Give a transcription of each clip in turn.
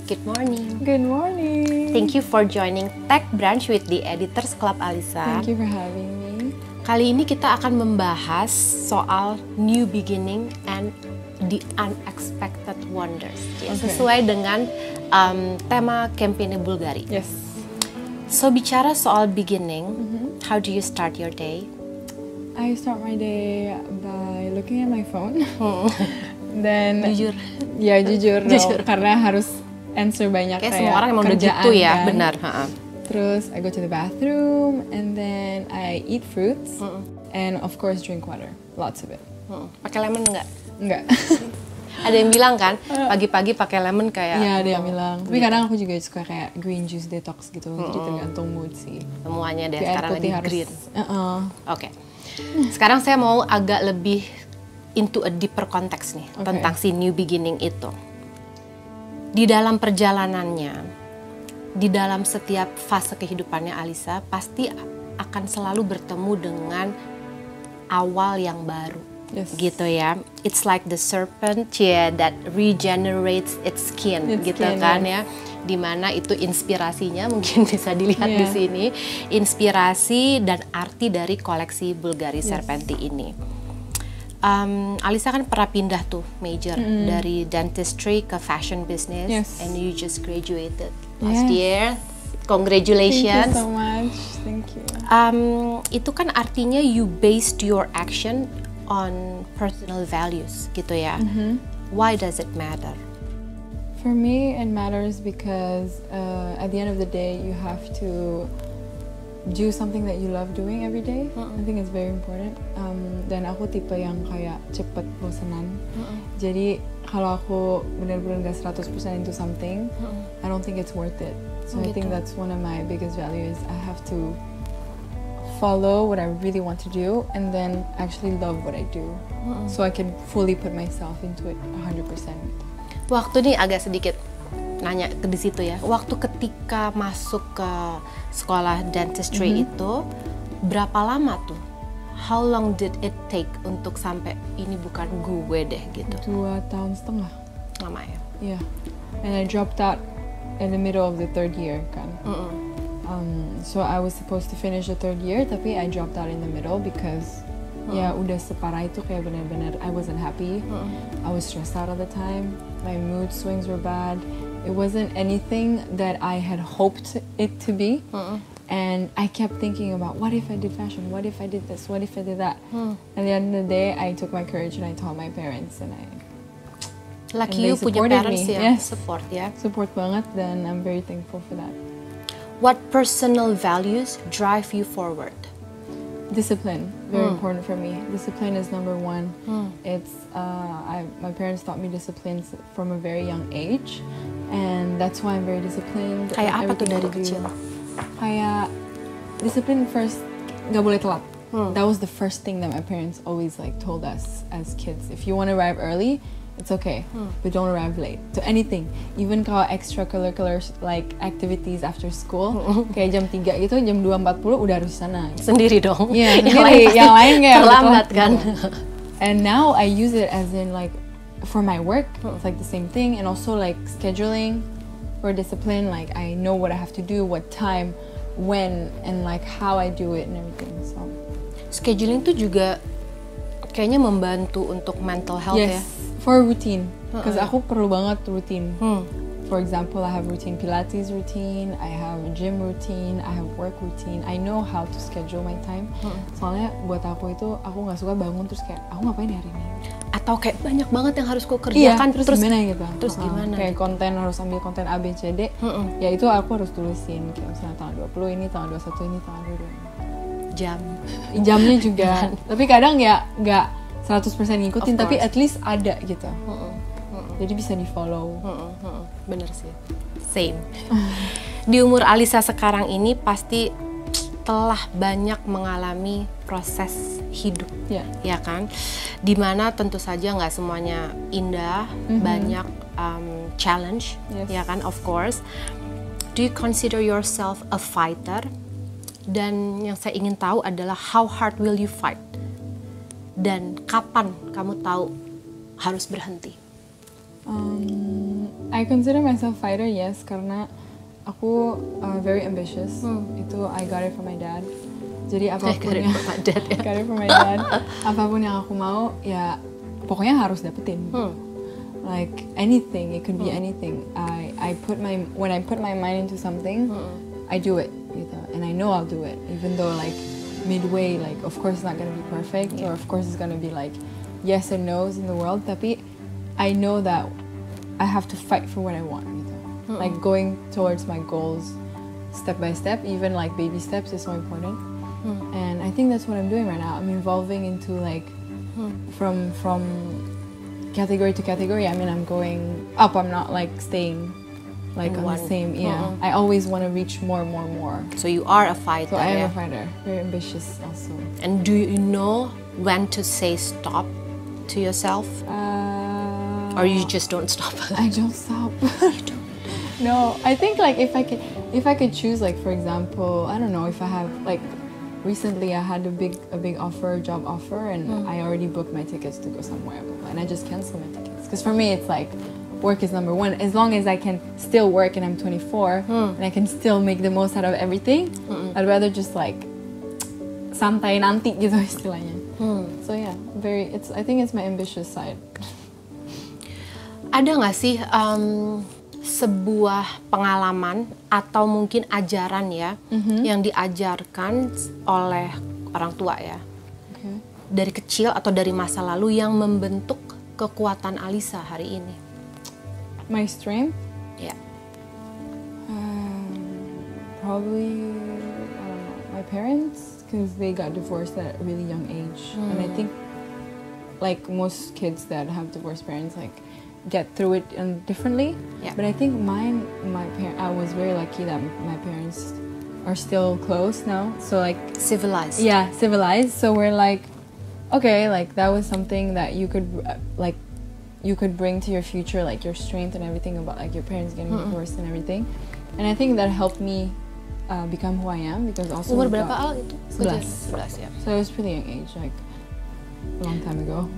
Good morning. Good morning. Thank you for joining Tech Brunch with the Editors Club, Alisa. Thank you for having me. Kali ini kita akan membahas soal new beginning and the unexpected wonders. Ya, Okay. sesuai dengan tema kampanye Bulgari. Yes. So bicara soal beginning, how do you start your day? I start my day by looking at my phone. Then Jujur. Ya jujur dong, Jujur. karena harus answer banyak Kayak kayak semua orang emang udah kerjaan, gitu ya, kan. benar. Terus I go to the bathroom and then I eat fruits and of course drink water, lots of it. Pakai lemon nggak? Enggak. Ada yang bilang kan pagi-pagi pakai lemon kayak. Iya ada yang bilang. Tapi kadang aku juga suka kayak green juice detox gitu, jadi tergantung mood sih. Semuanya deh Tapi air sekarang lagi putih harus- green. Uh-uh. Oke. Sekarang saya mau agak lebih into a deeper konteks nih Oke. tentang si new beginning itu. Di dalam perjalanannya, di dalam setiap fase kehidupannya Alisa pasti akan selalu bertemu dengan awal yang baru. Yes. Gitu ya. It's like the serpent that regenerates its skin Its gitu skin, kan yes. ya. Dimana itu inspirasinya mungkin bisa dilihat di Yeah. sini, inspirasi dan arti dari koleksi Bulgari Yes. Serpenti ini. Alisa kan pernah pindah tuh major dari dentistry ke fashion business, Yes. and you just graduated last Yes. year. Thank Congratulations. you so much. Thank you. Itu kan artinya you based your action on personal values gitu ya. Why does it matter? For me, it matters because at the end of the day, you have to do something that you love doing every day. I think it's very important. Dan aku tipe yang kayak cepet bosenan. Jadi kalau aku benar-benar gak 100% into something, I don't think it's worth it. So I think Gitu. that's one of my biggest values. I have to follow what I really want to do and then actually love what I do. So I can fully put myself into it 100%. Waktu nih agak sedikit nanya ke di situ ya. Waktu ketika masuk ke sekolah dentistry itu berapa lama tuh? How long did it take untuk sampai ini bukan gue deh gitu? 2 tahun setengah. Lama ya. Yeah, and I dropped out in the middle of the 3rd year kan. So I was supposed to finish the 3rd year, tapi I dropped out in the middle because ya udah separah itu kayak benar-benar I wasn't happy. I was stressed out all the time. My mood swings were bad. It wasn't anything that I had hoped it to be. And I kept thinking about what if I did fashion? What if I did this? What if I did that? At the end of the day, I took my courage and I told my parents and I Lucky And you they punya supported parents me, yang yes. support ya. support banget dan I'm very thankful for that. What personal values drive you forward? Discipline, very important for me. Discipline is number one. It's my parents taught me discipline from a very young age, and that's why I'm very disciplined. Kayak in apa tuh everything dari I do. kecil? Kayak discipline first, nggak boleh telat. That was the first thing that my parents always like told us as kids. If you want to arrive early, it's okay, but don't arrive late to anything. Even kalau extracurricular like activities after school, kayak jam 3 gitu, jam 2.40 udah harus di sana. Sendiri dong. Iya, yang sendiri. lain pasti Yang lain kayak terlambat betul. kan. And now I use it as in like for my work, it's like the same thing, and also like scheduling for discipline. Like I know what I have to do, what time, when, and like how I do it and everything. So Scheduling tuh juga kayaknya membantu untuk mental health ya. yes, for routine, because aku perlu banget routine. For example, I have routine Pilates routine, I have gym routine, I have work routine. I know how to schedule my time. Soalnya buat aku itu aku nggak suka bangun terus kayak aku ngapain hari ini. Atau kayak banyak banget yang harus ku Iya, kerjakan terus gimana gitu? terus gimana Kayak gitu. konten harus ambil konten A, B, C, D. Ya itu aku harus tulisin. Kayak misalnya tanggal 20 ini, tanggal 21 ini, tanggal 22 ini. Jam. Jamnya juga. Tapi kadang ya nggak 100% ngikutin, Of tapi course. at least ada gitu. Jadi bisa di follow. Bener sih. Same. Di umur Alisa sekarang ini pasti telah banyak mengalami proses hidup, Ya. ya kan? Dimana tentu saja nggak semuanya indah, banyak challenge, Yes. ya kan? Of course. Do you consider yourself a fighter? Dan yang saya ingin tahu adalah how hard will you fight? Dan kapan kamu tahu harus berhenti? I consider myself fighter, yes, karena aku very ambitious. Itu I got it from my dad. Jadi apapun yang got it from my dad. Apapun yang aku mau, ya pokoknya harus dapetin. Like anything, it could be anything. When I put my mind into something, I do it, gitu. And I know I'll do it, even though like midway, like of course it's not gonna be perfect, or of course it's gonna be like yes and no's in the world. Tapi I know that I have to fight for what I want, gitu. Like going towards my goals, step by step, even like baby steps is so important. And I think that's what I'm doing right now. I'm evolving into like from category to category. I mean, I'm going up. I'm not like staying like on the same. Yeah, I always want to reach more. So you are a fighter. So I am a fighter, very ambitious also. And do you know when to say stop to yourself? Or you just don't stop? I don't stop. You don't. No, I think like if I could choose, like for example, I don't know, if I have like recently I had a big job offer, and I already booked my tickets to go somewhere, and I just canceled my tickets because for me it's like work is number one. As long as I can still work and I'm 24 and I can still make the most out of everything, I'd rather just like santai nanti gitu istilahnya. So yeah, I think it's my ambitious side. Ada nggak sih sebuah pengalaman atau mungkin ajaran ya yang diajarkan oleh orang tua ya, dari kecil atau dari masa lalu yang membentuk kekuatan Alisa hari ini? My strength? Yeah. Probably I don't know, my parents, because they got divorced at a really young age, and I think like most kids that have divorced parents like get through it differently. Yeah. But I think I was very lucky that my parents are still close now. So like Civilized. Yeah, civilized. So we're like, okay, like that was something that you could bring to your future, like your strength and everything about like your parents getting divorced and everything. And I think that helped me become who I am, because also Umur berapa Al itu? 11 ya. So it was pretty young age, like a long time ago.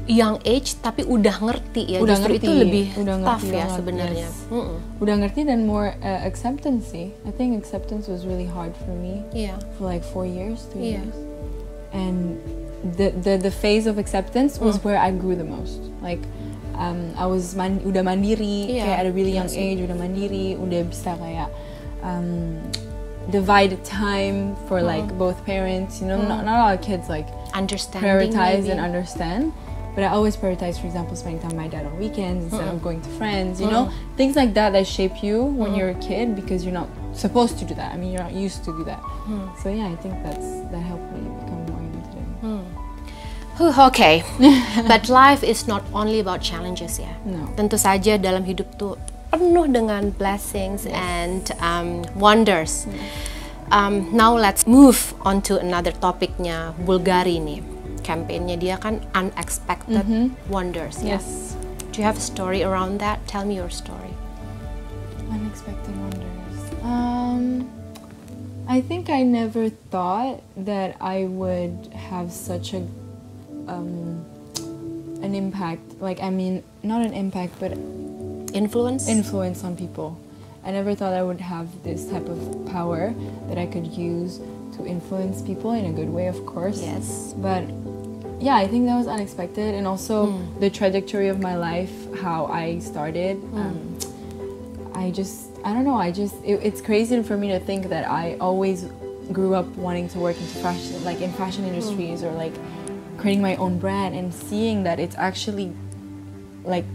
Young age tapi udah ngerti ya, udah justru ngerti, itu lebih udah tough ngerti ya banget, sebenarnya. yes. Udah ngerti dan more acceptance sih. I think acceptance was really hard for me. Iya. For like 4 years, 3 Iya. years. And the phase of acceptance was where I grew the most. Like I was udah mandiri, kayak at a really young age, udah mandiri, udah bisa kayak divide time for like both parents. You know, not a lot of kids like prioritize and understand. But I always prioritize, for example, spending time with my dad on weekends instead of going to friends. You know, things like that shape you when you're a kid, because you're not supposed to do that. I mean, you're not used to do that. So yeah, I think that helped me become more human today. Okay, but life is not only about challenges ya. No. Tentu saja dalam hidup tuh penuh dengan blessings and wonders. Now let's move on to another topicnya Bulgari nih. Campaignnya dia kan unexpected wonders. Yes. Do you have a story around that? Tell me your story. Unexpected wonders. I think I never thought that I would have such an impact. Like, I mean, not an impact, but Influence on people. I never thought I would have this type of power that I could use to influence people in a good way, of course. Yes. But yeah, I think that was unexpected, and also the trajectory of my life, how I started. I don't know. It's crazy for me to think that I always grew up wanting to work into fashion, like in fashion industries, or like creating my own brand, and seeing that it's actually like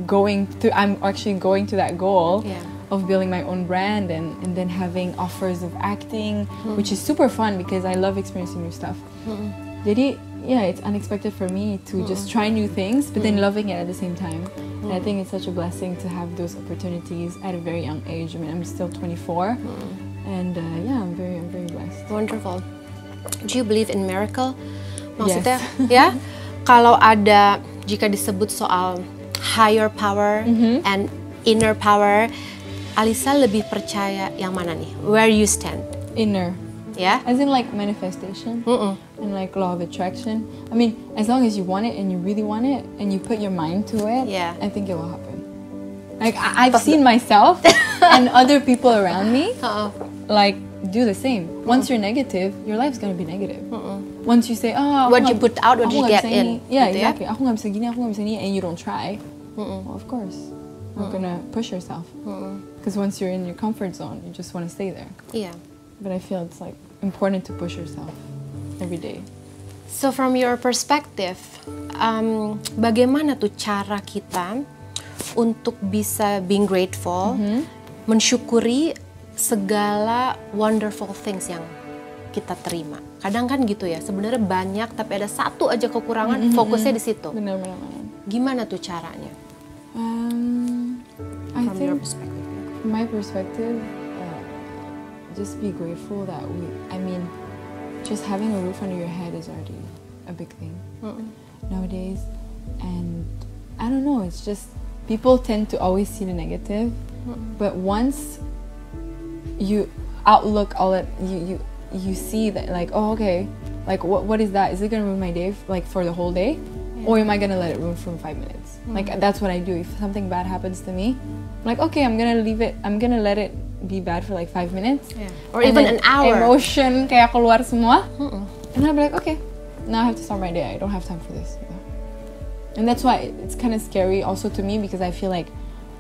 I'm actually going to that goal. Yeah. Of building my own brand, and then having offers of acting, which is super fun because I love experiencing new stuff. Jadi, yeah, it's unexpected for me to just try new things, but then loving it at the same time. And I think it's such a blessing to have those opportunities at a very young age. I mean, I'm still 24, and yeah, I'm very blessed. Wonderful. Do you believe in miracle? Maksudnya, ya, kalau ada, jika disebut soal higher power and inner power, Alisa lebih percaya yang mana nih? Where you stand? Inner. Yeah? As in like manifestation and like law of attraction. I mean, as long as you want it and you really want it and you put your mind to it, Yeah. I think it will happen. Like I've seen myself and other people around me like do the same. Once you're negative, your life's gonna be negative. Once you say, oh, What you put out, what you get in. Yeah, gitu ya? exactly. Aku nggak bisa gini, and you don't try. Well, of course, you're gonna push yourself. Because once you're in your comfort zone, you just want to stay there. Iya. But I feel it's like important to push yourself every day. So from your perspective, bagaimana tuh cara kita untuk bisa being grateful, mensyukuri segala wonderful things yang kita terima. Kadang kan gitu ya, sebenarnya banyak tapi ada satu aja kekurangan, fokusnya di situ. Benar. Gimana tuh caranya? I From your think perspective. from my perspective, just be grateful that just having a roof under your head is already a big thing nowadays. And I don't know, it's just people tend to always see the negative, but once you outlook all it, you see that like, oh okay, like what is that? Is it gonna ruin my day like for the whole day, or am I gonna let it ruin for 5 minutes? Like that's what I do. If something bad happens to me, I'm like, okay, I'm gonna leave it. I'm gonna let it be bad for like 5 minutes, Or even an hour. Emotion kayak keluar semua, and I'll be like, okay, now I have to start my day. I don't have time for this. And that's why it's kind of scary also to me, because I feel like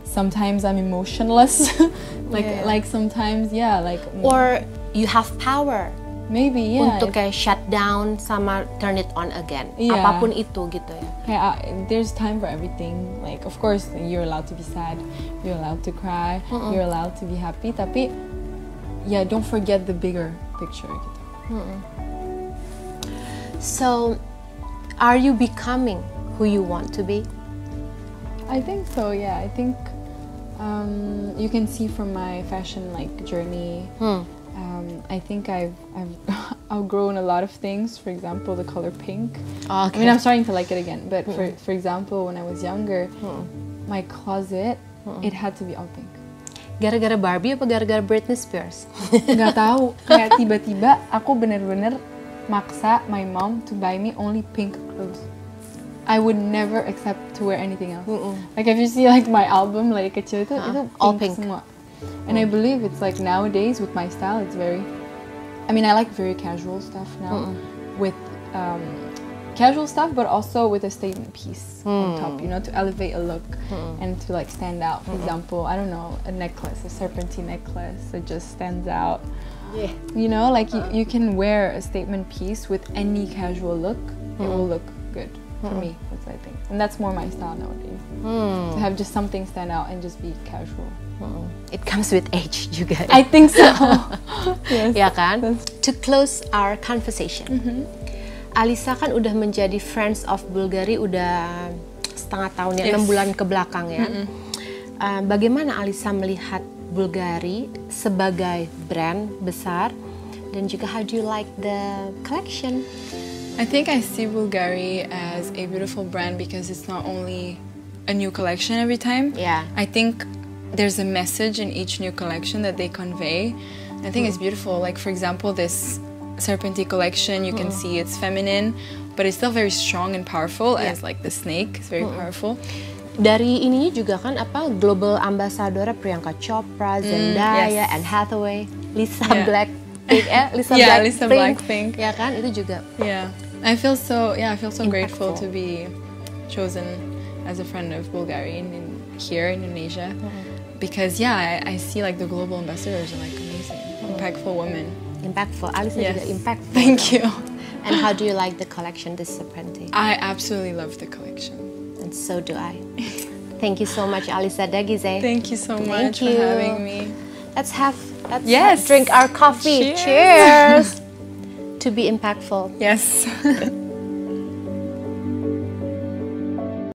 sometimes I'm emotionless. like sometimes Or you have power maybe untuk kayak shut down sama turn it on again. Yeah. Apapun itu gitu ya. There's time for everything. Like of course you're allowed to be sad, you're allowed to cry, you're allowed to be happy. Tapi don't forget the bigger picture gitu. So, are you becoming who you want to be? I think so. Yeah, I think you can see from my fashion journey. I think I've outgrown a lot of things. For example, the color pink. Okay. I mean, I'm starting to like it again. But for example, when I was younger, my closet it had to be all pink. Gara-gara Barbie apa gara-gara Britney Spears? Nggak tahu. Kayak tiba-tiba aku bener-bener maksa my mom to buy me only pink clothes. I would never accept to wear anything else. Like if you see like my album like kecil itu all pink pink semua. And I believe it's like nowadays with my style it's very, I mean I like very casual stuff now with casual stuff but also with a statement piece on top, you know, to elevate a look and to like stand out. For example, I don't know, a necklace, a serpentine necklace that just stands out. Yeah. You know, like you can wear a statement piece with any casual look, it will look good. For me, that's what I think. And that's more my style nowadays. To have just something stand out and just be casual. It comes with age juga. I think so. Yes. Ya kan? To close our conversation. Alisa kan udah menjadi Friends of Bulgari udah setengah tahun ya, 6 bulan ke belakang ya. Bagaimana Alisa melihat Bulgari sebagai brand besar, dan juga how do you like the collection? I think I see Bulgari as a beautiful brand because it's not only a new collection every time. Yeah. I think there's a message in each new collection that they convey. I think it's beautiful. Like for example, this Serpentine collection, you can see it's feminine, but it's still very strong and powerful as like the snake. It's very powerful. Dari ininya juga kan apa global ambassador Priyanka Chopra, Zendaya, Anne Hathaway, Lisa Blackpink, ya kan itu juga. Yeah, I feel so grateful to be chosen as a friend of Bulgari here in Indonesia, because I see like the global ambassadors are like amazing, impactful women. Impactful, Alisa juga impactful. Thank you. And how do you like the collection, this Serpentine? I absolutely love the collection. And so do I. Thank you so much, Alisa Dagize. Thank you so much for having me. Let's drink our coffee. Cheers. To be impactful. Yes.